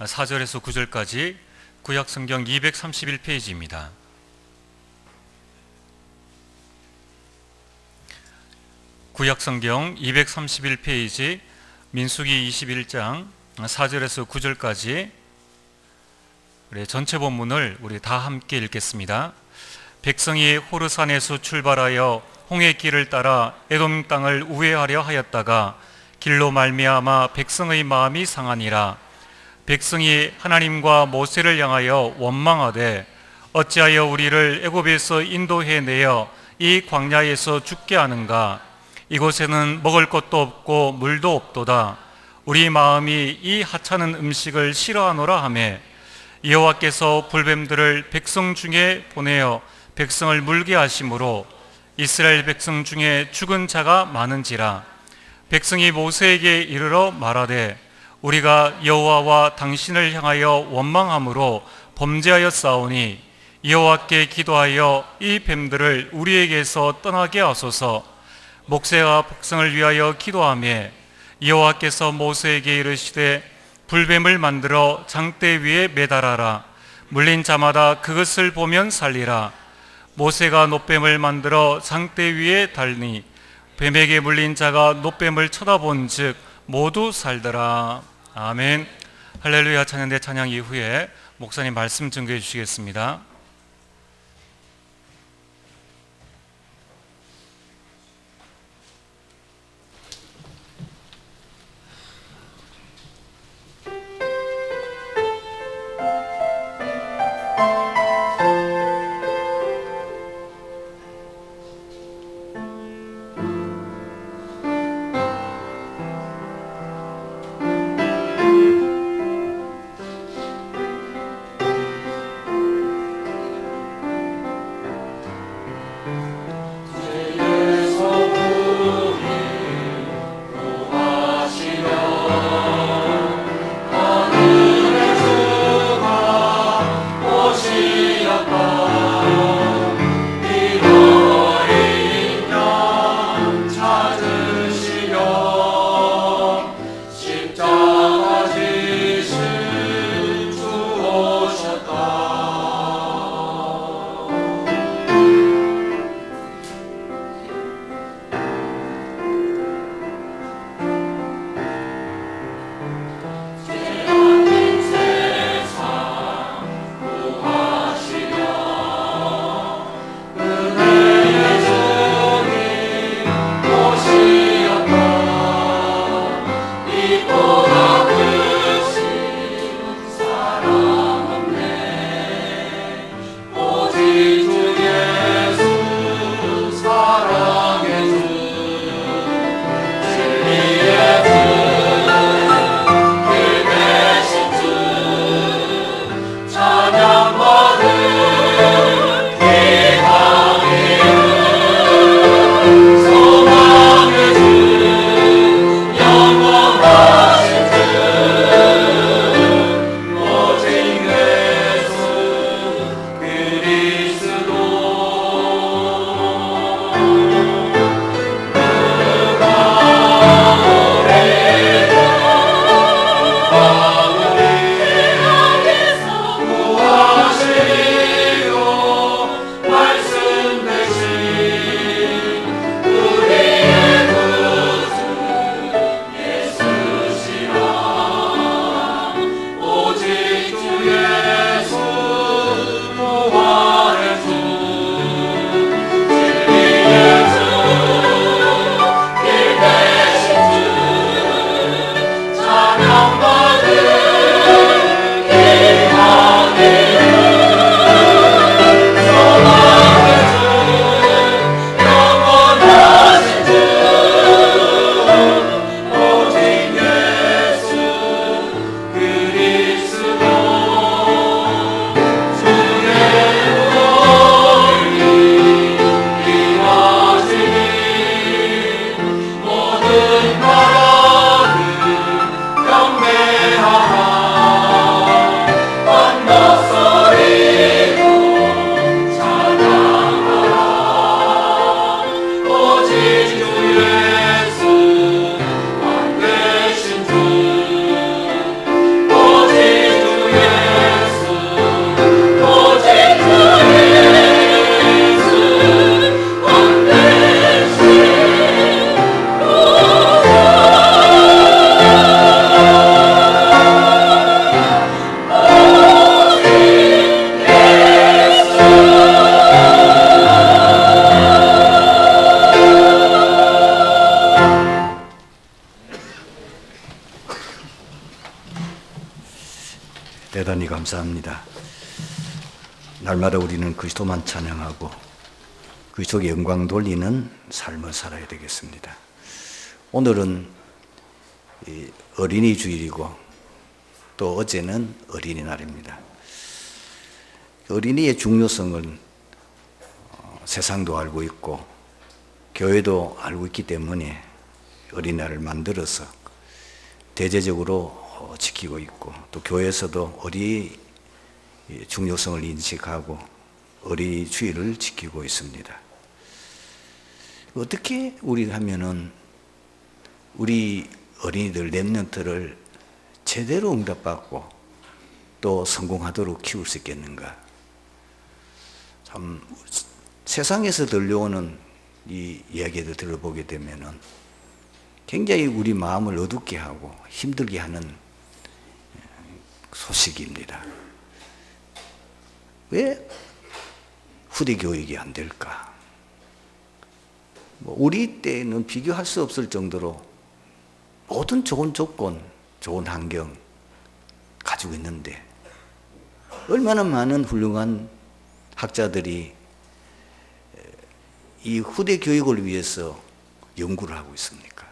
4절에서 9절까지 구약성경 231페이지입니다. 구약성경 231페이지 민수기 21장 4절에서 9절까지 전체 본문을 우리 다 함께 읽겠습니다. 백성이 호르산에서 출발하여 홍해길을 따라 에돔 땅을 우회하려 하였다가 길로 말미암아 백성의 마음이 상하니라. 백성이 하나님과 모세를 향하여 원망하되 어찌하여 우리를 애굽에서 인도해내어 이 광야에서 죽게 하는가. 이곳에는 먹을 것도 없고 물도 없도다. 우리 마음이 이 하찮은 음식을 싫어하노라 하며 여호와께서 불뱀들을 백성 중에 보내어 백성을 물게 하심으로 이스라엘 백성 중에 죽은 자가 많은지라. 백성이 모세에게 이르러 말하되 우리가 여호와와 당신을 향하여 원망함으로 범죄하였사오니 여호와께 기도하여 이 뱀들을 우리에게서 떠나게 하소서. 목세가 백성을 위하여 기도하며 여호와께서 모세에게 이르시되 불뱀을 만들어 장대 위에 매달아라. 물린 자마다 그것을 보면 살리라. 모세가 놋뱀을 만들어 장대 위에 달니 뱀에게 물린 자가 놋뱀을 쳐다본 즉 모두 살더라. 아멘. 할렐루야. 찬양대 찬양 이후에 목사님 말씀 증거해 주시겠습니다. 대단히 감사합니다. 날마다 우리는 그리스도만 찬양하고 그리스도의 영광 돌리는 삶을 살아야 되겠습니다. 오늘은 어린이 주일이고 또 어제는 어린이날입니다. 어린이의 중요성을 세상도 알고 있고 교회도 알고 있기 때문에 어린이날을 만들어서 대대적으로 지키고 있고 또 교회에서도 어린이 중요성을 인식하고 어린이 주일을 지키고 있습니다. 어떻게 우리가 하면은 우리 어린이들 렘넌트를 제대로 응답받고 또 성공하도록 키울 수 있겠는가? 참 세상에서 들려오는 이 이야기를 들어보게 되면은 굉장히 우리 마음을 어둡게 하고 힘들게 하는 소식입니다. 왜 후대 교육이 안 될까? 우리 때는 비교할 수 없을 정도로 모든 좋은 조건, 좋은 환경 가지고 있는데 얼마나 많은 훌륭한 학자들이 이 후대 교육을 위해서 연구를 하고 있습니까?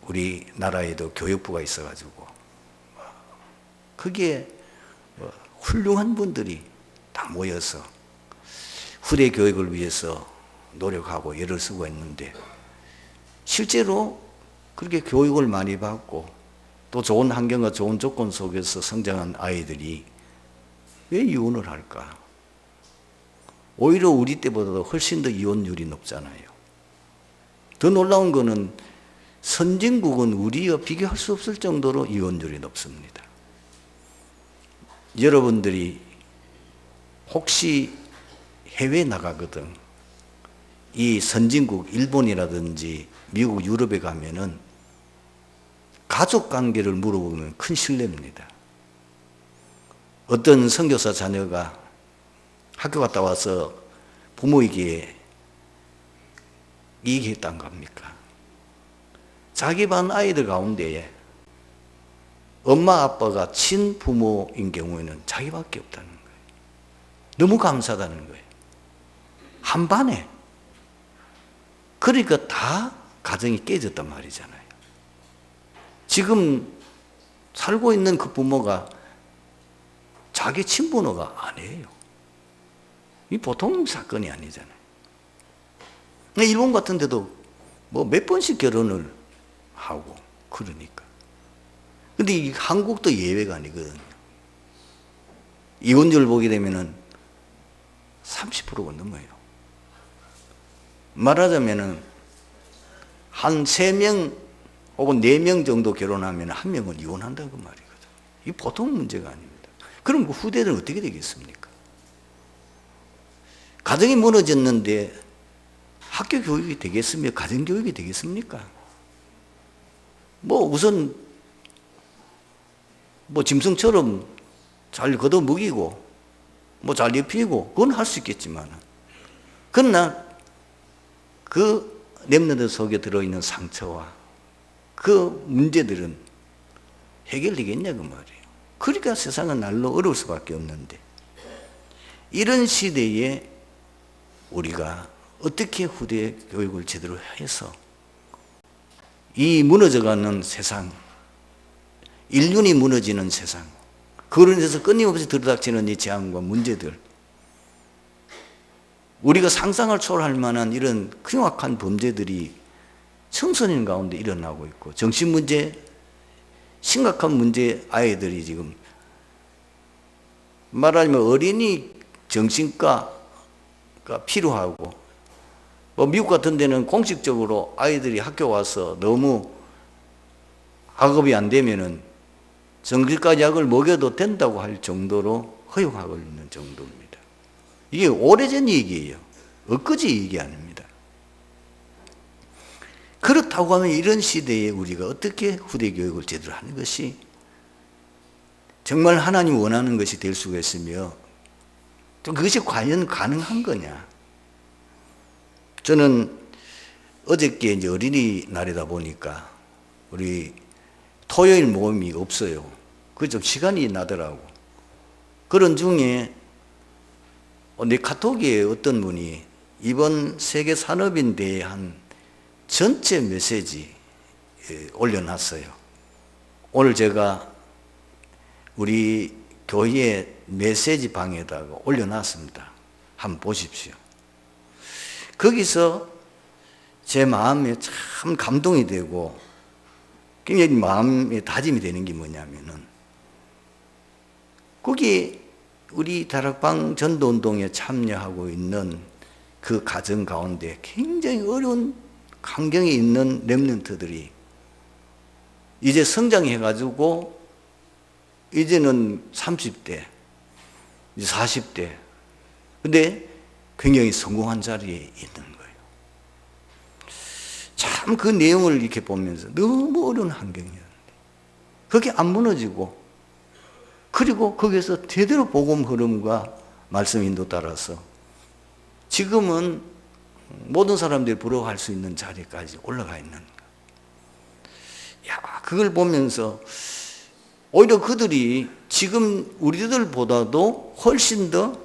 우리나라에도 교육부가 있어가지고 거기에 훌륭한 분들이 다 모여서 후대 교육을 위해서 노력하고 애를 쓰고 있는데 실제로 그렇게 교육을 많이 받고 또 좋은 환경과 좋은 조건 속에서 성장한 아이들이 왜 이혼을 할까? 오히려 우리 때보다도 훨씬 더 이혼율이 높잖아요. 더 놀라운 거는 선진국은 우리와 비교할 수 없을 정도로 이혼율이 높습니다. 여러분들이 혹시 해외에 나가거든 이 선진국 일본이라든지 미국, 유럽에 가면은 가족 관계를 물어보면 큰 신뢰입니다. 어떤 선교사 자녀가 학교 갔다 와서 부모에게 얘기했단 겁니까? 자기 반 아이들 가운데 엄마 아빠가 친부모인 경우에는 자기밖에 없다는 거예요. 너무 감사하다는 거예요. 한 반에. 그러니까 다 가정이 깨졌단 말이잖아요. 지금 살고 있는 그 부모가 자기 친부모가 아니에요. 이 보통 사건이 아니잖아요. 일본 같은 데도 뭐 몇 번씩 결혼을 하고 그러니까. 근데 이 한국도 예외가 아니거든요. 이혼율 보게 되면은 30%가 넘어요. 말하자면은 한 3명 혹은 4명 정도 결혼하면 1명은 이혼한다고 말이거든. 이 보통 문제가 아닙니다. 그럼 그 후대들은 어떻게 되겠습니까? 가정이 무너졌는데 학교 교육이 되겠으며 가정 교육이 되겠습니까? 우선 짐승처럼 잘 걷어 먹이고 잘 입히고 그건 할 수 있겠지만 그러나 그 렘넌트 속에 들어있는 상처와 그 문제들은 해결되겠냐 그 말이에요. 그러니까 세상은 날로 어려울 수밖에 없는데 이런 시대에 우리가 어떻게 후대 교육을 제대로 해서 이 무너져가는 세상, 인륜이 무너지는 세상, 그로 인해서 끊임없이 들이닥치는 이 재앙과 문제들, 우리가 상상을 초월할 만한 이런 흉악한 범죄들이 청소년 가운데 일어나고 있고 정신 문제, 심각한 문제 아이들이 지금 말하자면 어린이 정신과가 필요하고 미국 같은 데는 공식적으로 아이들이 학교 와서 너무 학업이 안 되면은 정신과 약을 먹여도 된다고 할 정도로 허용하고 있는 정도입니다. 이게 오래전 얘기예요. 엊그제 얘기 아닙니다. 그렇다고 하면 이런 시대에 우리가 어떻게 후대 교육을 제대로 하는 것이 정말 하나님 원하는 것이 될 수가 있으며 또 그것이 과연 가능한 거냐? 저는 어저께 이제 어린이날이다 보니까 우리 토요일 모임이 없어요. 그게 좀 시간이 나더라고. 그런 중에 내 카톡에 어떤 분이 이번 세계 산업인대회 한 전체 메시지 올려놨어요. 오늘 제가 우리 교회 메시지 방에다가 올려놨습니다. 한번 보십시오. 거기서 제 마음에 참 감동이 되고 굉장히 마음에 다짐이 되는 게 뭐냐면은, 거기 우리 다락방 전도운동에 참여하고 있는 그 가정 가운데 굉장히 어려운 환경에 있는 렘넌트들이 이제 성장해가지고 이제는 30대, 이제 40대, 근데 굉장히 성공한 자리에 있는 거예요. 참 그 내용을 이렇게 보면서 너무 어려운 환경이었는데 그게 안 무너지고, 그리고 거기서 제대로 복음 흐름과 말씀 인도 따라서 지금은 모든 사람들이 부러워할 수 있는 자리까지 올라가 있는 거예요. 야, 그걸 보면서 오히려 그들이 지금 우리들보다도 훨씬 더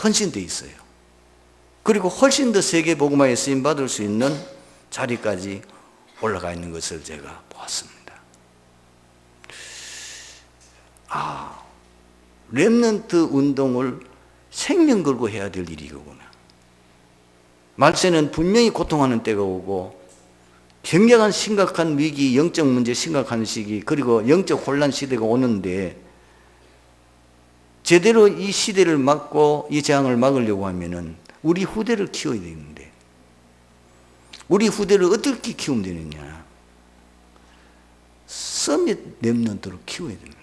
헌신돼 있어요. 그리고 훨씬 더 세계 복음화에 쓰임 받을 수 있는 자리까지 올라가 있는 것을 제가 보았습니다. 렘넌트 운동을 생명 걸고 해야 될 일이구나. 말세는 분명히 고통하는 때가 오고 굉장한 심각한 위기, 영적 문제 심각한 시기, 그리고 영적 혼란 시대가 오는데 제대로 이 시대를 막고 이 재앙을 막으려고 하면은 우리 후대를 키워야 되는데, 우리 후대를 어떻게 키우면 되느냐? 서밋 렘넌트로 키워야 됩니다.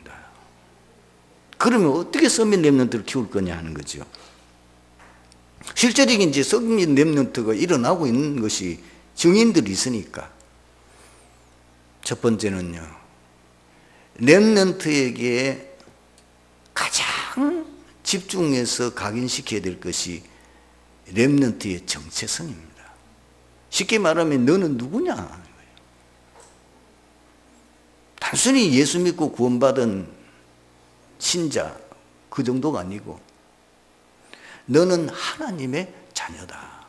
그러면 어떻게 서밋 렘넌트를 키울 거냐 하는 거죠. 실제적인 이제 서밋 렘넌트가 일어나고 있는 것이 증인들이 있으니까. 첫 번째는요, 렘넌트에게 가장 집중해서 각인시켜야 될 것이 렘넌트의 정체성입니다. 쉽게 말하면 너는 누구냐? 단순히 예수 믿고 구원받은 신자 그 정도가 아니고 너는 하나님의 자녀다.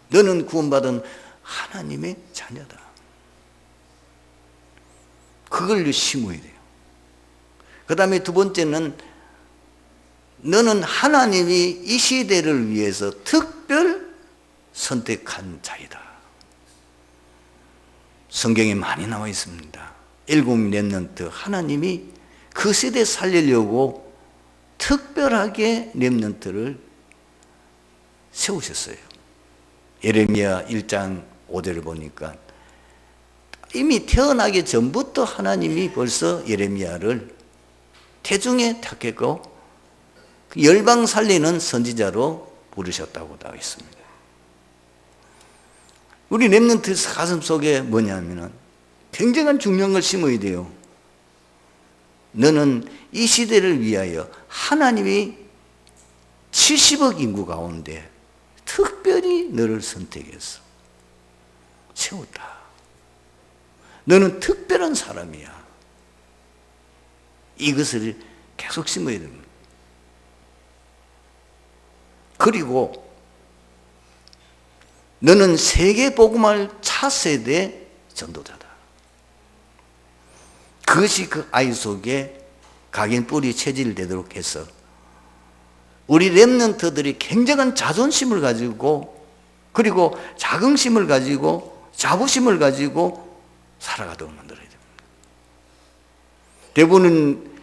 너는 구원받은 하나님의 자녀다. 그걸 심어야 돼요. 그 다음에 두 번째는 너는 하나님이 이 시대를 위해서 특별 선택한 자이다. 성경에 많이 나와 있습니다. 일곱 렘넌트, 하나님이 그 세대 살리려고 특별하게 렘넌트를 세우셨어요. 예레미야 1장 5절을 보니까 이미 태어나기 전부터 하나님이 벌써 예레미야를 태중에 택했고 열방 살리는 선지자로 부르셨다고 나와 있습니다. 우리 렘넌트 가슴 속에 뭐냐면은 굉장한 중요한 걸 심어야 돼요. 너는 이 시대를 위하여 하나님이 70억 인구 가운데 특별히 너를 선택해서 세웠다. 너는 특별한 사람이야. 이것을 계속 심어야 됩니다. 그리고 너는 세계 복음할 차세대 전도자다. 그것이 그 아이 속에 각인 뿌리 체질되도록 해서 우리 렘넌트들이 굉장한 자존심을 가지고 그리고 자긍심을 가지고 자부심을 가지고 살아가도록 만들어야 됩니다. 대부분은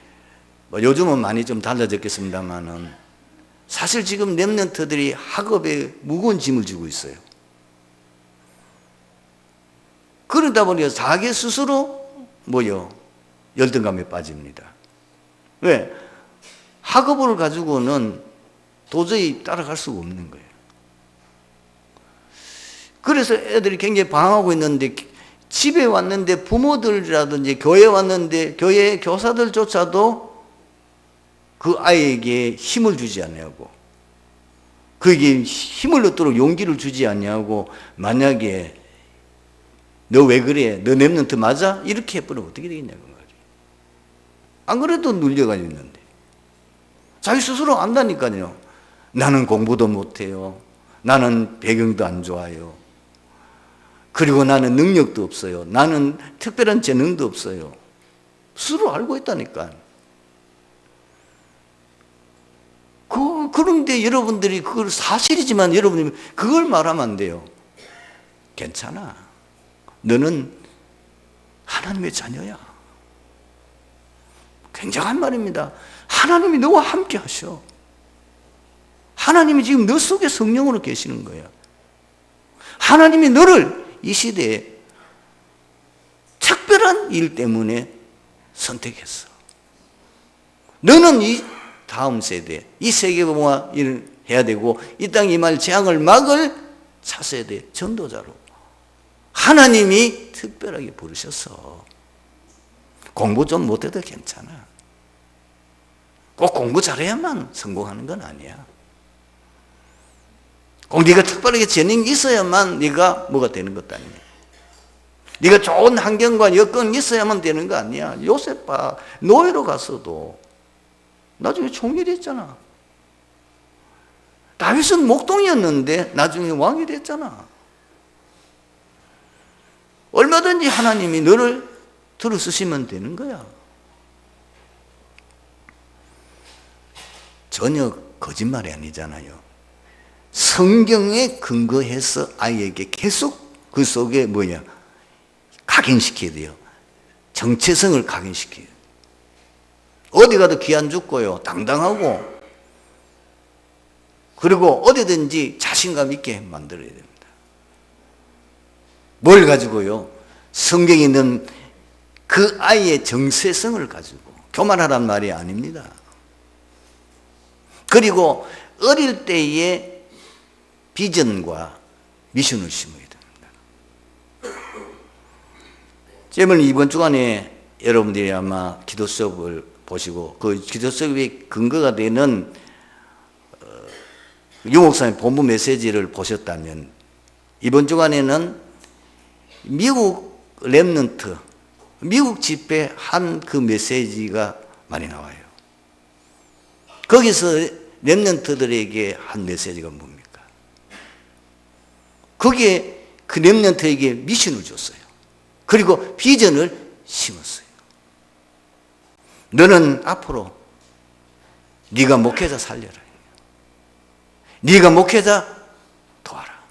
요즘은 많이 좀 달라졌겠습니다만은 사실 지금 렘넌트들이 학업에 무거운 짐을 지고 있어요. 그러다 보니까 자기 스스로 열등감에 빠집니다. 왜? 학업을 가지고는 도저히 따라갈 수가 없는 거예요. 그래서 애들이 굉장히 방황하고 있는데 집에 왔는데 부모들이라든지 교회에 왔는데 교회 교사들조차도 그 아이에게 힘을 주지 않냐고, 그에게 힘을 얻도록 용기를 주지 않냐고, 만약에 너 왜 그래? 너 렘넌트 맞아? 이렇게 해버리면 어떻게 되겠냐고 말이에요. 안 그래도 눌려가지고 있는데. 자기 스스로 안다니까요. 나는 공부도 못해요. 나는 배경도 안 좋아요. 그리고 나는 능력도 없어요. 나는 특별한 재능도 없어요. 스스로 알고 있다니까. 그런데 여러분들이 그걸 사실이지만 여러분이 그걸 말하면 안 돼요. 괜찮아. 너는 하나님의 자녀야. 굉장한 말입니다. 하나님이 너와 함께 하셔. 하나님이 지금 너 속에 성령으로 계시는 거야. 하나님이 너를 이 시대에 특별한 일 때문에 선택했어. 너는 이 다음 세대, 이 세계복음화 일을 해야 되고 이 땅에 임할 재앙을 막을 차세대 전도자로 하나님이 특별하게 부르셔서 공부 좀 못해도 괜찮아. 꼭 공부 잘해야만 성공하는 건 아니야. 꼭 네가 특별하게 재능이 있어야만 네가 뭐가 되는 것도 아니야. 네가 좋은 환경과 여건이 있어야만 되는 거 아니야. 요셉 봐. 노예로 갔어도 나중에 총리 됐잖아. 다윗은 목동이었는데 나중에 왕이 됐잖아. 얼마든지 하나님이 너를 들어 쓰시면 되는 거야. 전혀 거짓말이 아니잖아요. 성경에 근거해서 아이에게 계속 그 속에 각인시켜야 돼요. 정체성을 각인시켜요. 어디 가도 기 안 죽고요. 당당하고. 그리고 어디든지 자신감 있게 만들어야 됩니다. 뭘 가지고요? 성경에 있는 그 아이의 정체성을 가지고 교만하란 말이 아닙니다. 그리고 어릴 때의 비전과 미션을 심어야 됩니다. 제발 이번 주간에 여러분들이 아마 기도 수업을 보시고 그 기도 수업의 근거가 되는 유 목사님 본부 메시지를 보셨다면 이번 주간에는 미국 렘넌트, 미국 집회 한 그 메시지가 많이 나와요. 거기서 렘넌트들에게 한 메시지가 뭡니까? 거기에 그 렘넌트에게 미션을 줬어요. 그리고 비전을 심었어요. 너는 앞으로 네가 목회자 살려라. 네가 목회자 도와라.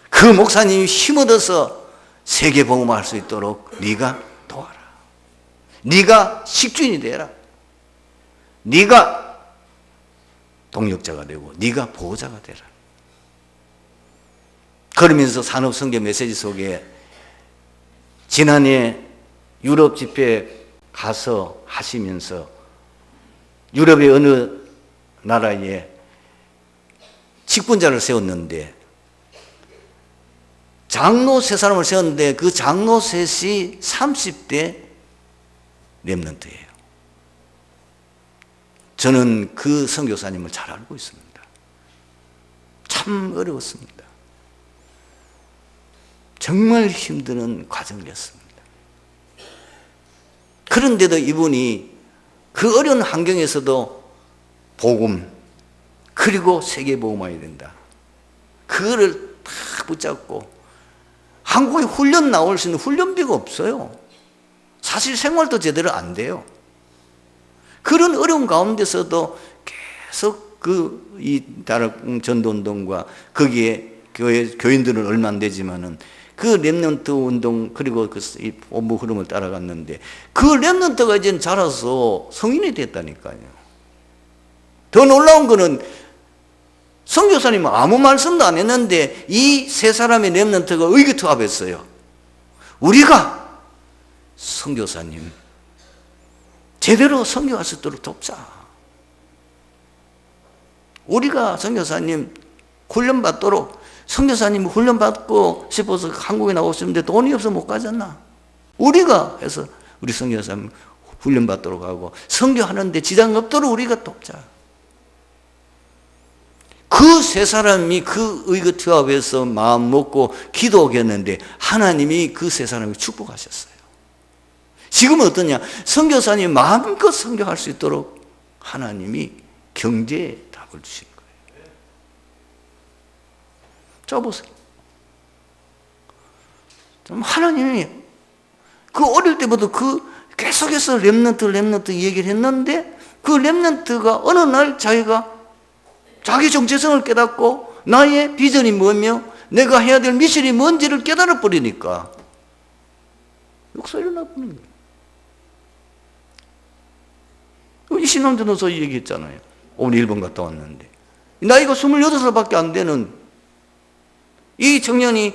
그 목사님이 힘 얻어서 세계 복음화할 수 있도록 네가 도와라. 네가 식주인이 되라. 네가 동력자가 되고 네가 보호자가 되라. 그러면서 산업선교 메시지 속에 지난해 유럽 집회 가서 하시면서 유럽의 어느 나라에 직분자를 세웠는데 장로 세 사람을 세웠는데 그 장로 셋이 30대 렘넌트예요. 저는 그 선교사님을 잘 알고 있습니다. 참 어려웠습니다. 정말 힘든 과정이었습니다. 그런데도 이분이 그 어려운 환경에서도 복음 그리고 세계복음화해야 된다. 그거를 다 붙잡고 한국에 훈련 나올 수 있는 훈련비가 없어요. 사실 생활도 제대로 안 돼요. 그런 어려운 가운데서도 계속 이 다른 전도운동과 거기에 교인들은 얼마 안 되지만은 그 렘넌트 운동 그리고 이 본부 흐름을 따라갔는데 그 렘넌트가 이제 자라서 성인이 됐다니까요. 더 놀라운 거는 선교사님은 아무 말씀도 안 했는데 이 세 사람의 렘넌트가 의기투합했어요. 우리가 선교사님 제대로 선교할 수 있도록 돕자. 우리가 선교사님 훈련받도록 선교사님 훈련받고 싶어서 한국에 나오고 싶은데 돈이 없어 못 가잖아. 우리가 해서 우리 선교사님 훈련받도록 하고 선교하는데 지장 없도록 우리가 돕자. 그 세 사람이 그 의기투합에서 마음 먹고 기도하겠는데 하나님이 그 세 사람을 축복하셨어요. 지금은 어떠냐? 선교사님이 마음껏 선교할 수 있도록 하나님이 경제에 답을 주신 거예요. 자, 보세요. 하나님이 그 어릴 때부터 계속해서 렘넌트 얘기를 했는데 그 렘넌트가 어느 날 자기가 자기 정체성을 깨닫고 나의 비전이 뭐며 내가 해야 될 미션이 뭔지를 깨달아 버리니까 역사 일어나 버린 거예요. 이 신앙전도서 얘기했잖아요. 오늘 일본 갔다 왔는데 나이가 28살밖에 안 되는 이 청년이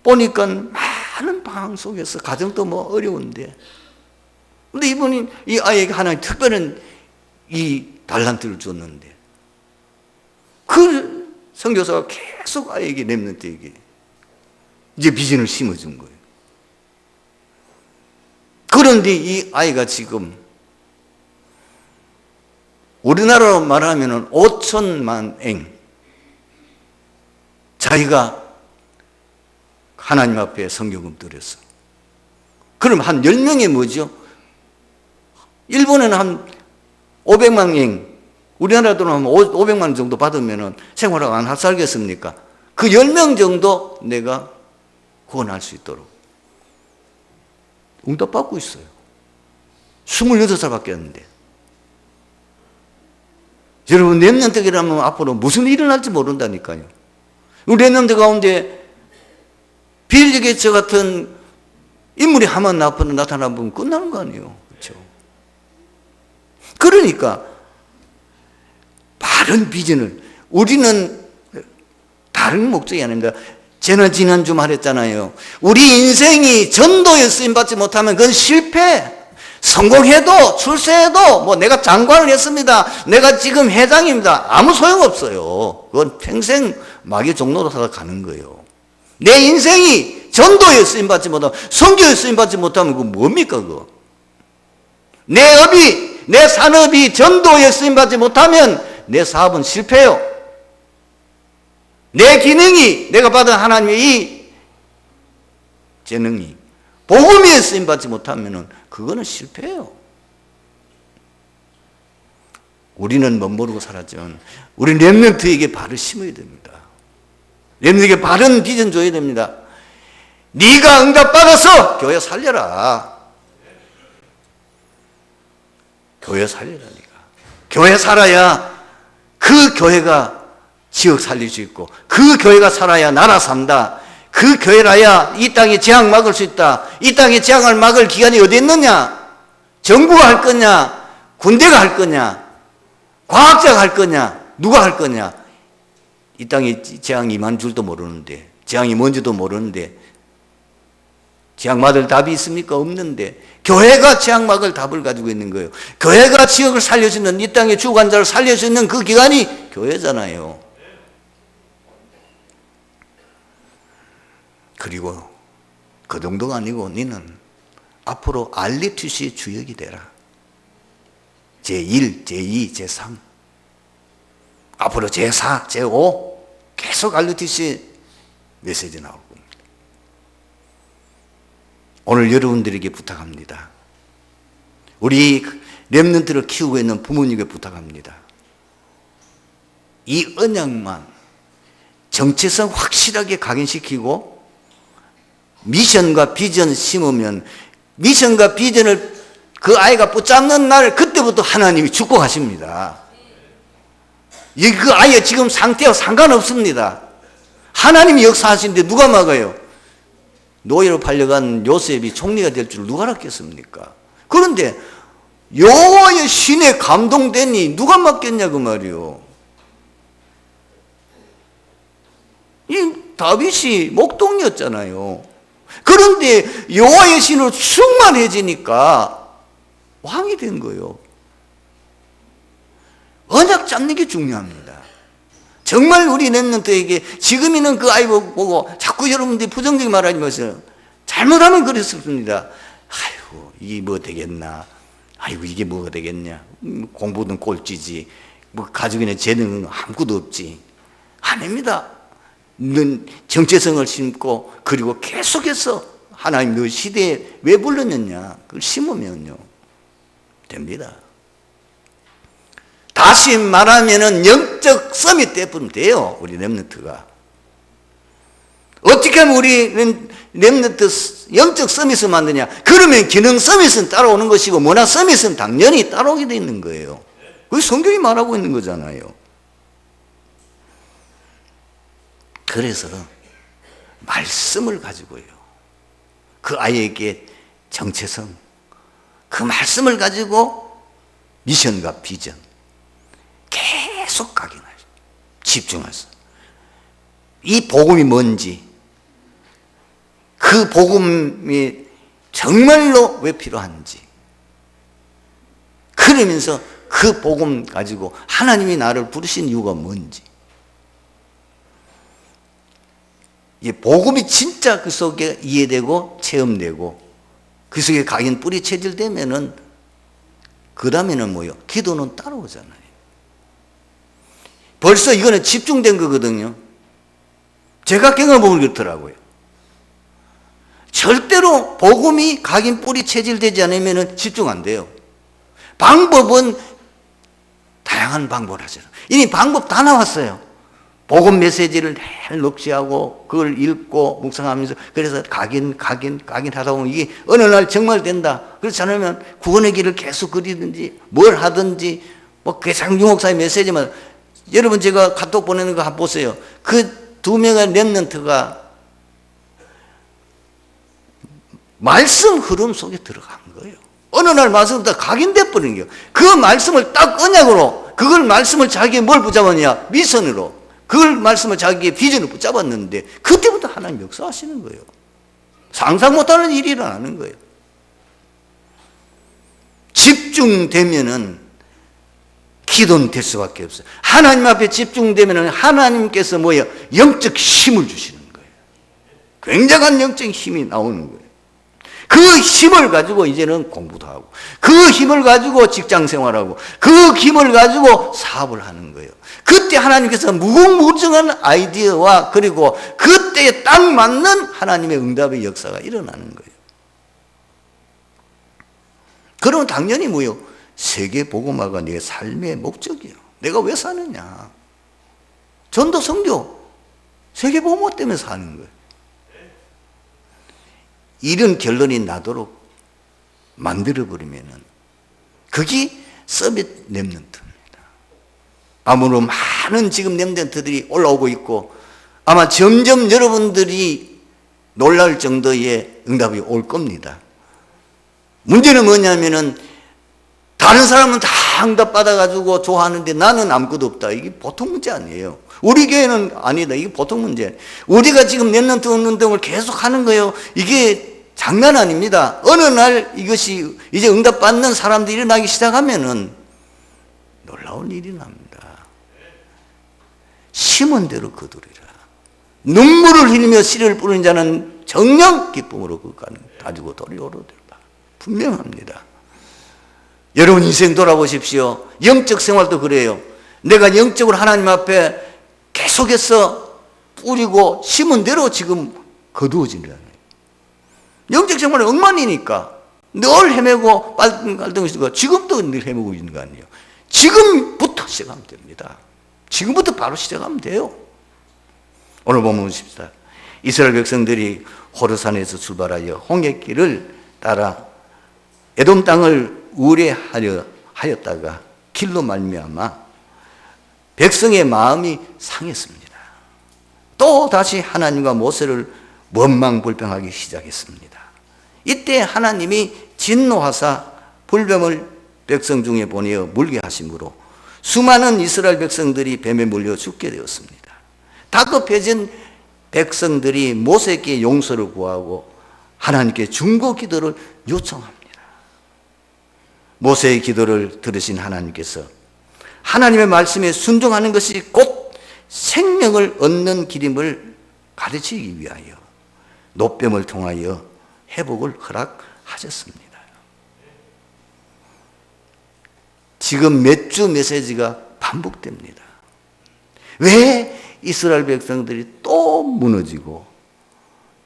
보니까 많은 방황 속에서 가정도 뭐 어려운데 근데 이분이 이 아이에게 하나님 특별한 이 달란트를 줬는데 그 선교사가 계속 아이에게 렘넌트에게 이제 비전을 심어준 거예요. 그런데 이 아이가 지금 우리나라로 말하면 5천만 엔 자기가 하나님 앞에 성경금 드렸어. 그럼 한 10명이 뭐죠? 일본에는 한 500만 엔, 우리나라 돈으로 한 500만 원 정도 받으면 생활하고 안 살겠습니까? 그 10명 정도 내가 구원할 수 있도록 응답받고 있어요. 28살밖에 없는데. 여러분, 렘넌트라면 앞으로 무슨 일이 일어날지 모른다니까요. 우리 렘넌트 가운데 빌 게이츠 같은 인물이 하만 앞으로 나타나면 끝나는 거 아니에요. 그렇죠? 그러니까 바른 비전을 우리는 다른 목적이 아닙니다. 제가 지난주 말했잖아요. 우리 인생이 전도에 쓰임받지 못하면 그건 실패. 성공해도 출세해도 뭐 내가 장관을 했습니다. 내가 지금 회장입니다. 아무 소용없어요. 그건 평생 마귀 종로로 살아가는 거예요. 내 인생이 전도에 쓰임받지 못하면 선교에 쓰임받지 못하면 그거 뭡니까 그거? 내 업이 내 산업이 전도에 쓰임받지 못하면 내 사업은 실패요. 내 기능이 내가 받은 하나님의 이 재능이 복음에 쓰임받지 못하면 그거는 실패예요. 우리는 멋모르고 살았지만 우리 렘넌트에게 발을 심어야 됩니다. 렘넌트에게 바른 비전 줘야 됩니다. 네가 응답받아서 교회 살려라. 교회 살려라. 네가 교회 살아야 그 교회가 지역 살릴 수 있고 그 교회가 살아야 나라 산다. 그 교회라야 이 땅에 재앙 막을 수 있다. 이 땅에 재앙을 막을 기관이 어디 있느냐? 정부가 할 거냐? 군대가 할 거냐? 과학자가 할 거냐? 누가 할 거냐? 이 땅에 재앙이 임한 줄도 모르는데 재앙이 뭔지도 모르는데 재앙 막을 답이 있습니까? 없는데 교회가 재앙 막을 답을 가지고 있는 거예요. 교회가 지역을 살릴 수 있는 이 땅의 주관자를 살릴 수 있는 그 기관이 교회잖아요. 그리고 그 정도가 아니고 너는 앞으로 RTC 주역이 되라. 제1, 제2, 제3 앞으로 제4, 제5 계속 RTC 메시지 나올 겁니다. 오늘 여러분들에게 부탁합니다. 우리 렘넌트를 키우고 있는 부모님에게 부탁합니다. 이 언약만 정체성 확실하게 각인시키고 미션과 비전 심으면 미션과 비전을 그 아이가 붙잡는 날 그때부터 하나님이 축복하십니다. 그 아이의 지금 상태와 상관없습니다. 하나님이 역사하시는데 누가 막아요? 노예로 팔려간 요셉이 총리가 될 줄 누가 알았겠습니까? 그런데 여호와의 신에 감동되니 누가 막겠냐 그 말이요. 이 다윗이 목동이었잖아요. 그런데 여호와의 신으로 충만해지니까 왕이 된 거예요. 언약 잡는 게 중요합니다. 정말 우리 렘넌트에게 지금 있는 그 아이 보고 자꾸 여러분들이 부정적인 말하지 마세요. 잘못하면 그랬습니다. 아이고 이게 뭐 되겠나. 아이고 이게 뭐가 되겠냐. 공부는 꼴찌지. 뭐 가지고 있는 재능은 아무것도 없지. 아닙니다. 는 정체성을 심고 그리고 계속해서 하나님 너 시대에 왜 불렀느냐? 그걸 심으면요 됩니다. 다시 말하면은 영적 썸이 떼부면 돼요. 우리 렘넌트가. 어떻게 하면 우리 렘넌트 영적 서밋을 만드냐? 그러면 기능 서밋은 따라오는 것이고 문화 서밋은 당연히 따라오게 돼 있는 거예요. 그게 성경이 말하고 있는 거잖아요. 그래서 말씀을 가지고요. 그 아이에게 정체성, 그 말씀을 가지고 미션과 비전 계속 각인하죠. 집중해서. 이 복음이 뭔지, 그 복음이 정말로 왜 필요한지, 그러면서 그 복음 가지고 하나님이 나를 부르신 이유가 뭔지, 이 복음이 진짜 그 속에 이해되고 체험되고 그 속에 각인 뿌리 체질되면은 그 다음에는 뭐요? 기도는 따라오잖아요. 벌써 이거는 집중된 거거든요. 제가 경험해보면 그렇더라고요. 절대로 복음이 각인 뿌리 체질되지 않으면 집중 안 돼요. 방법은 다양한 방법을 하잖아요. 이미 방법 다 나왔어요. 복음 메시지를 늘 녹취하고 그걸 읽고 묵상하면서 그래서 각인 하다 보면 이게 어느 날 정말 된다. 그렇지 않으면 구원의 길을 계속 그리든지 뭘 하든지 뭐 괴상 유목사의 메시지만 여러분 제가 카톡 보내는 거 한번 보세요. 그 두 명의 렘넌트가 말씀 흐름 속에 들어간 거예요. 어느 날 말씀부터 각인돼 버린 거예요. 그 말씀을 딱 언약으로 그걸 말씀을 자기의 뭘 붙잡았냐? 미션으로. 그걸 말씀을 자기의 비전을 붙잡았는데 그때부터 하나님 역사하시는 거예요. 상상 못하는 일이 일어나는 거예요. 집중되면은 기도는 될 수밖에 없어요. 하나님 앞에 집중되면은 하나님께서 뭐예요? 영적 힘을 주시는 거예요. 굉장한 영적 힘이 나오는 거예요. 그 힘을 가지고 이제는 공부도 하고 그 힘을 가지고 직장 생활하고 그 힘을 가지고 사업을 하는 거예요. 그때 하나님께서 무궁무진한 아이디어와 그리고 그때에 딱 맞는 하나님의 응답의 역사가 일어나는 거예요. 그러면 당연히 뭐예요? 세계 복음화가 내 삶의 목적이에요. 내가 왜 사느냐? 전도 선교 세계 복음화 때문에 사는 거예요. 이런 결론이 나도록 만들어버리면은 그게 서밋 렘넌트입니다. 아무로 많은 지금 렘넌트들이 올라오고 있고 아마 점점 여러분들이 놀랄 정도의 응답이 올 겁니다. 문제는 뭐냐면은 다른 사람은 다 응답 받아가지고 좋아하는데 나는 아무것도 없다. 이게 보통 문제 아니에요. 우리 교회는 아니다. 이게 보통 문제. 우리가 지금 렘넌트 운동을 계속 하는 거예요. 이게 장난 아닙니다. 어느 날 이것이 이제 응답받는 사람들이 일어나기 시작하면은 놀라운 일이 납니다. 심은 대로 거두리라. 눈물을 흘리며 씨를 뿌리는 자는 정녕 기쁨으로 그가는 가지고 돌이 오르리라. 분명합니다. 여러분 인생 돌아보십시오. 영적 생활도 그래요. 내가 영적으로 하나님 앞에 계속해서 뿌리고 심은 대로 지금 거두어지는 영적 생활은 엉망이니까 늘 헤매고 깔등이 있으니까 지금도 늘 헤매고 있는 거 아니에요. 지금부터 시작하면 됩니다. 지금부터 바로 시작하면 돼요. 오늘 본문 보십시다. 이스라엘 백성들이 호르산에서 출발하여 홍해길을 따라 에돔 땅을 우회하려 하였다가 길로 말미암아 백성의 마음이 상했습니다. 또 다시 하나님과 모세를 원망불평하기 시작했습니다. 이때 하나님이 진노하사 불뱀을 백성 중에 보내어 물게 하심으로 수많은 이스라엘 백성들이 뱀에 물려 죽게 되었습니다. 다급해진 백성들이 모세께 용서를 구하고 하나님께 중보 기도를 요청합니다. 모세의 기도를 들으신 하나님께서 하나님의 말씀에 순종하는 것이 곧 생명을 얻는 길임을 가르치기 위하여 놋뱀을 통하여 회복을 허락하셨습니다. 지금 몇 주 메시지가 반복됩니다. 왜 이스라엘 백성들이 또 무너지고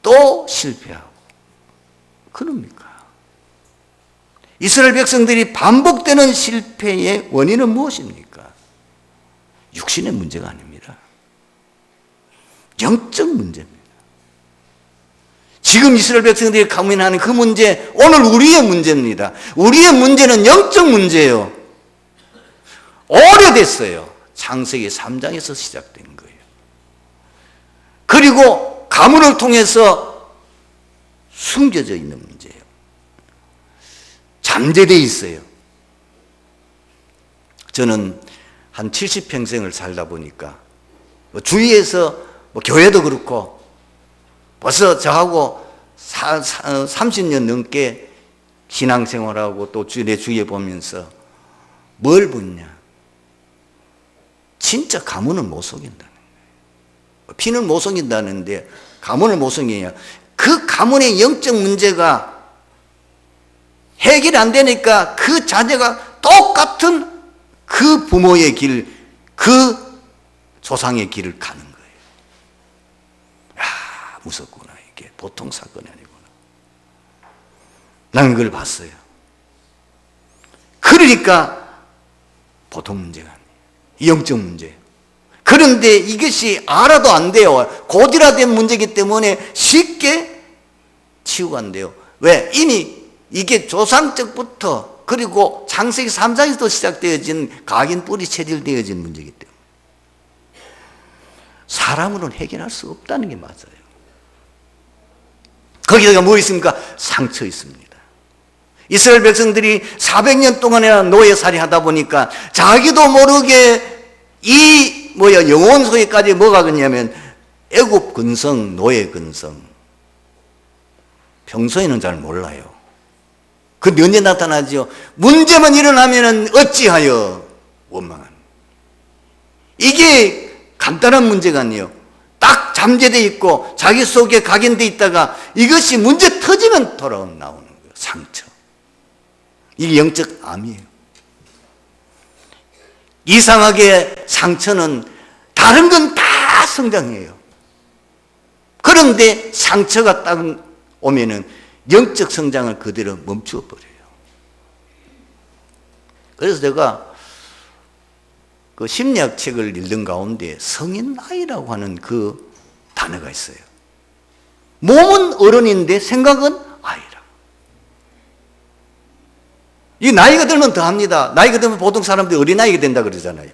또 실패하고 그럽니까? 이스라엘 백성들이 반복되는 실패의 원인은 무엇입니까? 육신의 문제가 아닙니다. 영적 문제입니다. 지금 이스라엘 백성들이 가문하는 그 문제, 오늘 우리의 문제입니다. 우리의 문제는 영적 문제예요. 오래됐어요. 창세기 3장에서 시작된 거예요. 그리고 가문을 통해서 숨겨져 있는 문제예요. 잠재되어 있어요. 저는 한 70평생을 살다 보니까 주위에서 교회도 그렇고 벌써 저하고 30년 넘게 신앙생활하고 또 내 주위에 보면서 뭘 보냐? 진짜 가문을 못 속인다는 거예요. 피는 못 속인다는데 가문을 못 속이냐? 그 가문의 영적 문제가 해결이 안 되니까 그 자녀가 똑같은 그 부모의 길, 그 조상의 길을 가는 거예요. 야, 무섭구나. 이게 보통 사건이 아니구나. 나는 그걸 봤어요. 그러니까 보통 문제가 아니에요. 영적 문제예요. 그런데 이것이 알아도 안 돼요. 고질화된 문제이기 때문에 쉽게 치유가 안 돼요. 왜? 이미 이게 조상적부터 그리고 창세기 3장에서 시작되어진 각인 뿌리 체질되어진 문제이기 때문에 사람으로는 해결할 수 없다는 게 맞아요. 거기다가 뭐 있습니까? 상처 있습니다. 이스라엘 백성들이 400년 동안이나 노예살이 하다 보니까 자기도 모르게 영혼 속에까지 뭐가 그냐면 애굽 근성, 노예 근성. 평소에는 잘 몰라요. 그 언제 나타나죠? 문제만 일어나면 어찌하여 원망하는. 이게 간단한 문제가 아니에요. 딱 잠재되어 있고 자기 속에 각인되어 있다가 이것이 문제 터지면 나오는 거예요. 상처. 이게 영적 암이에요. 이상하게 상처는 다른 건 다 성장해요. 그런데 상처가 딱 오면은 영적 성장을 그대로 멈추어 버려요. 그래서 제가 그 심리학 책을 읽는 가운데 성인 나이라고 하는 그 단어가 있어요. 몸은 어른인데 생각은 아이라. 이 나이가 들면 더 합니다. 나이가 들면 보통 사람들이 어린아이가 된다 그러잖아요.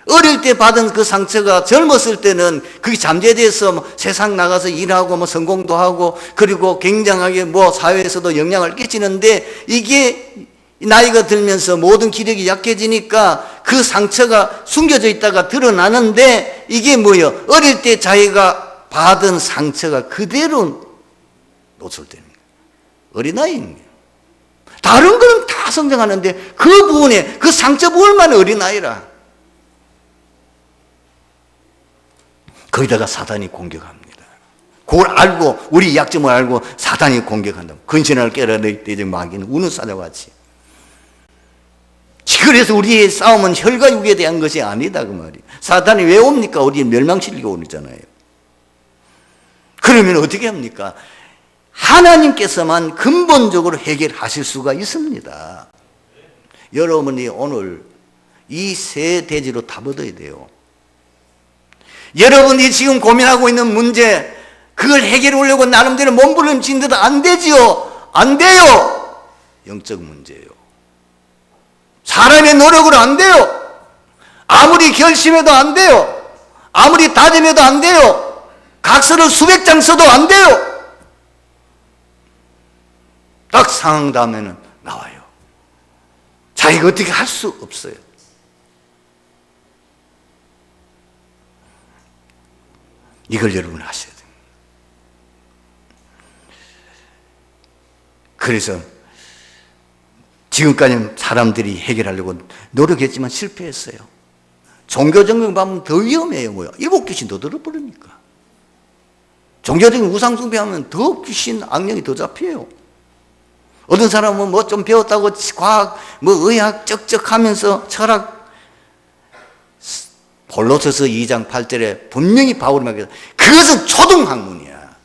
어릴 때 받은 그 상처가 젊었을 때는 그게 잠재돼서 세상 나가서 일하고 성공도 하고 그리고 굉장하게 사회에서도 영향을 끼치는데 이게 나이가 들면서 모든 기력이 약해지니까 그 상처가 숨겨져 있다가 드러나는데 이게 뭐예요? 어릴 때 자기가 받은 상처가 그대로 노출되는 거예요. 어린아이입니다. 다른 거는 다 성장하는데 그 부분에 그 상처 부분만 어린아이라. 거기다가 사단이 공격합니다. 그걸 알고 우리 약점을 알고 사단이 공격한다. 근신을 깨라낼 때 마귀는 우는 사자같이. 그래서 우리의 싸움은 혈과 육에 대한 것이 아니다 그 말이에요. 사단이 왜 옵니까? 우리 멸망시키려고 오잖아요. 그러면 어떻게 합니까? 하나님께서만 근본적으로 해결하실 수가 있습니다. 여러분이 오늘 이 세 대지로 답 얻어야 돼요. 여러분이 지금 고민하고 있는 문제, 그걸 해결하려고 나름대로 몸부림치는데도 안 되지요. 안 돼요. 영적 문제예요. 사람의 노력으로 안 돼요. 아무리 결심해도 안 돼요. 아무리 다짐해도 안 돼요. 각서를 수백 장 써도 안 돼요. 딱 상황 다음에는 나와요. 자기가 어떻게 할 수 없어요. 이걸 여러분 하셔야 됩니다. 그래서 지금까지 사람들이 해결하려고 노력했지만 실패했어요. 종교적인 밤은 더 위험해요. 뭐야? 일곱 귀신 더 들어버리니까. 종교적인 우상숭배하면 더 귀신 악령이 더 잡혀요. 어떤 사람은 좀 배웠다고 과학, 의학 쩍쩍하면서 철학 골로새서 2장 8절에 분명히 바울이 말해요. 그것은 초등학문이야.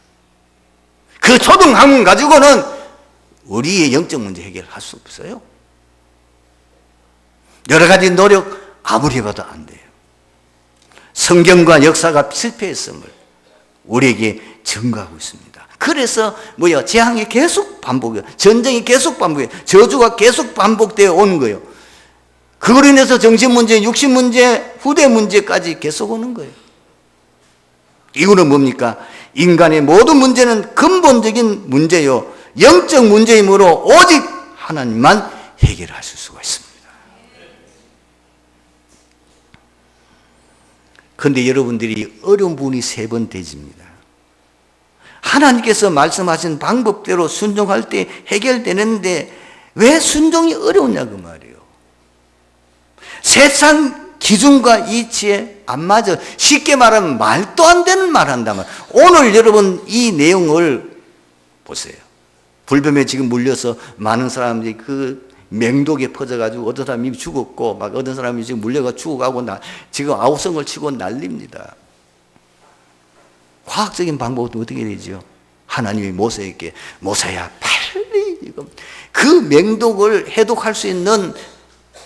그 초등학문 가지고는 우리의 영적 문제 해결할 수 없어요. 여러 가지 노력 아무리 해봐도 안 돼요. 성경과 역사가 실패했음을 우리에게 증거하고 있습니다. 그래서 재앙이 계속 반복해요. 전쟁이 계속 반복해요. 저주가 계속 반복되어 오는 거예요. 그걸로 인해서 정신 문제, 육신 문제, 후대 문제까지 계속 오는 거예요. 이유는 뭡니까? 인간의 모든 문제는 근본적인 문제요, 영적 문제이므로 오직 하나님만 해결하실 수가 있습니다. 그런데 여러분들이 어려운 부분이 세 번 되집니다. 하나님께서 말씀하신 방법대로 순종할 때 해결되는데 왜 순종이 어려우냐 그 말이에요. 세상 기준과 이치에 안 맞아. 쉽게 말하면 말도 안 되는 말 한다면, 오늘 여러분 이 내용을 보세요. 불뱀에 지금 물려서 많은 사람들이 그 맹독에 퍼져가지고 어떤 사람이 죽었고, 막 어떤 사람이 지금 물려가 죽어가고, 지금 아우성을 치고 난립니다. 과학적인 방법은 어떻게 되죠? 하나님이 모세에게, 모세야 빨리 지금 그 맹독을 해독할 수 있는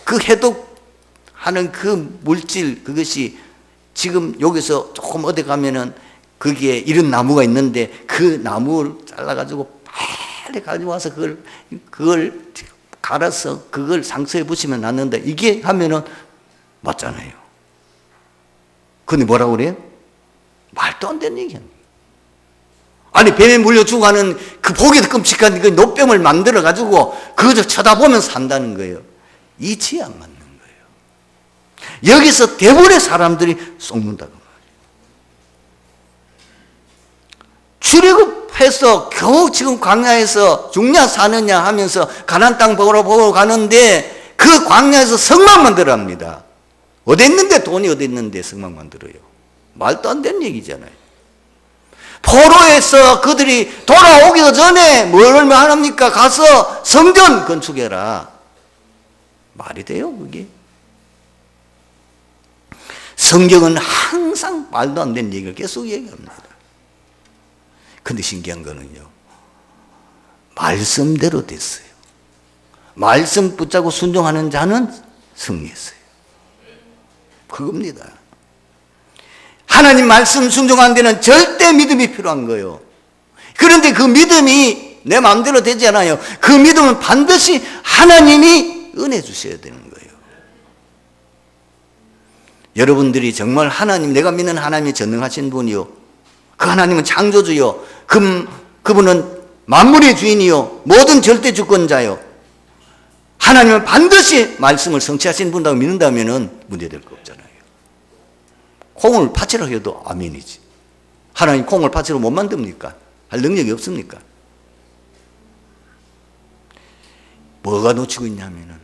그 해독하는 그 물질, 그것이 지금 여기서 조금 어디 가면은 거기에 이런 나무가 있는데 그 나무를 잘라가지고 빨리 가져와서 그걸 갈아서 그걸 상처에 붙이면 낫는다. 이게 하면은 맞잖아요. 근데 뭐라고 그래요? 말도 안 되는 얘기야. 아니, 뱀에 물려 죽어가는 그 보기도 끔찍한 그 노병을 만들어가지고 그저 쳐다보면 산다는 거예요. 이치에 안 맞는 거예요. 여기서 대부분의 사람들이 썩는다고 말이에요. 출애굽해서 겨우 지금 광야에서 죽냐 사느냐 하면서 가나안 땅 보러 가는데 그 광야에서 성막 만들어 합니다. 어디 있는데, 돈이 어디 있는데 성막 만들어요. 말도 안 되는 얘기잖아요. 포로에서 그들이 돌아오기도 전에 뭘 합니까? 가서 성전 건축해라. 말이 돼요, 그게? 성경은 항상 말도 안 되는 얘기를 계속 얘기합니다. 근데 신기한 거는요, 말씀대로 됐어요. 말씀 붙잡고 순종하는 자는 승리했어요. 그겁니다. 하나님 말씀 순종하는 데는 절대 믿음이 필요한 거예요. 그런데 그 믿음이 내 마음대로 되지 않아요. 그 믿음은 반드시 하나님이 은혜 주셔야 되는 거예요. 여러분들이 정말 하나님, 내가 믿는 하나님이 전능하신 분이요, 그 하나님은 창조주요, 그분은 만물의 주인이요, 모든 절대 주권자요, 하나님은 반드시 말씀을 성취하신 분이라고 믿는다면 문제될 거 없잖아요. 콩을 파치라 해도 아멘이지. 하나님 콩을 파치로 못 만듭니까? 할 능력이 없습니까? 뭐가 놓치고 있냐면은,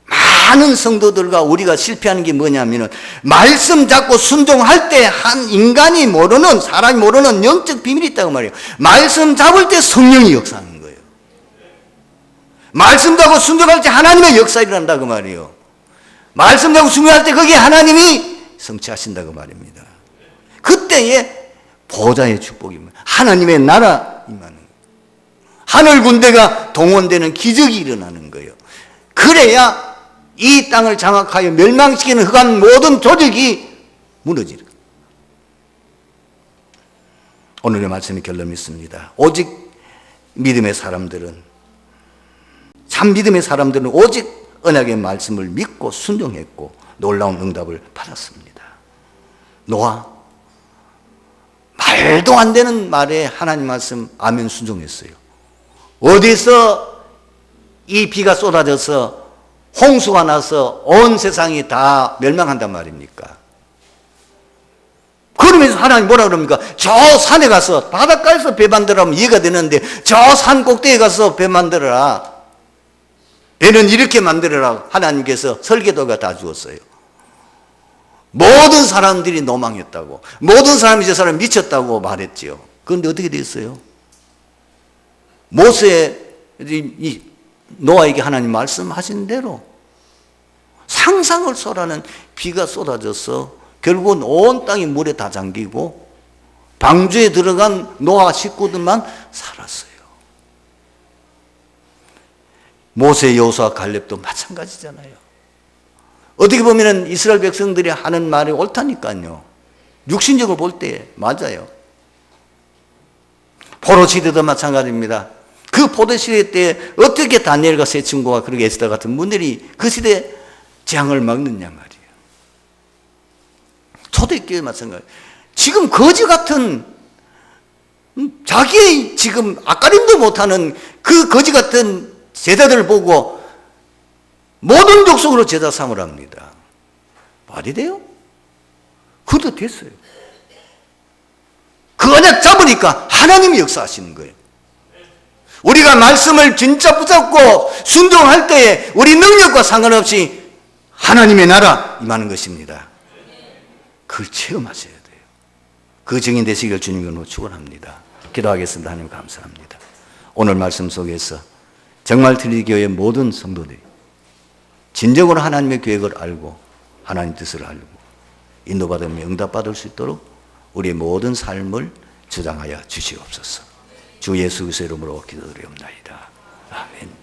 많은 성도들과 우리가 실패하는 게 뭐냐면은, 말씀 잡고 순종할 때 한 인간이 모르는, 사람이 모르는 영적 비밀이 있다고 말이에요. 말씀 잡을 때 성령이 역사하는 거예요. 말씀 잡고 순종할 때 하나님의 역사 일어난다고 말이에요. 말씀 잡고 순종할 때 거기에 하나님이 성취하신다고 말입니다. 그때에 보좌의 축복입니다. 하나님의 나라 임하는 거예요. 하늘 군대가 동원되는 기적이 일어나는 거예요. 그래야 이 땅을 장악하여 멸망시키는 흑암 모든 조직이 무너지는 거예요. 오늘의 말씀이 결론이 있습니다. 오직 믿음의 사람들은, 참 믿음의 사람들은 오직 언약의 말씀을 믿고 순종했고 놀라운 응답을 받았습니다. 노아, 말도 안 되는 말에 하나님 말씀 아멘 순종했어요. 어디서 이 비가 쏟아져서 홍수가 나서 온 세상이 다 멸망한단 말입니까? 그러면서 하나님 뭐라 그럽니까? 저 산에 가서, 바닷가에서 배 만들어라면 이해가 되는데, 저 산 꼭대기에 가서 배 만들어라. 배는 이렇게 만들어라. 하나님께서 설계도가 다 주었어요. 모든 사람들이 노망했다고, 모든 사람이 저 사람 미쳤다고 말했지요. 그런데 어떻게 됐어요? 노아에게 하나님 말씀하신 대로 상상을 초월하는 비가 쏟아져서 결국은 온 땅이 물에 다 잠기고 방주에 들어간 노아 식구들만 살았어요. 모세, 여호수아, 갈렙도 마찬가지잖아요. 어떻게 보면 이스라엘 백성들이 하는 말이 옳다니까요. 육신적으로 볼 때 맞아요. 포로 시대도 마찬가지입니다. 그 포로 시대 때 어떻게 다니엘과 세 친구가 그렇게 에스더 같은 분들이 그 시대 재앙을 막느냐 말이에요. 초대교회 마찬가지. 지금 거지 같은 자기의 지금 앞가림도 못하는 그 거지 같은 제자들을 보고 모든 족속으로 제자 삼으랍니다. 말이 돼요? 그것도 됐어요. 그 언약 잡으니까 하나님이 역사하시는 거예요. 우리가 말씀을 진짜 붙잡고 순종할 때에 우리 능력과 상관없이 하나님의 나라 임하는 것입니다. 그걸 체험하셔야 돼요. 그 증인 되시길 주님으로 축원합니다. 기도하겠습니다. 하나님 감사합니다. 오늘 말씀 속에서 정말 트리교회의 모든 성도들이 진정으로 하나님의 계획을 알고 하나님 뜻을 알고 인도받으며 응답받을 수 있도록 우리의 모든 삶을 주장하여 주시옵소서. 주 예수 그리스도의 이름으로 기도드리옵나이다. 아멘.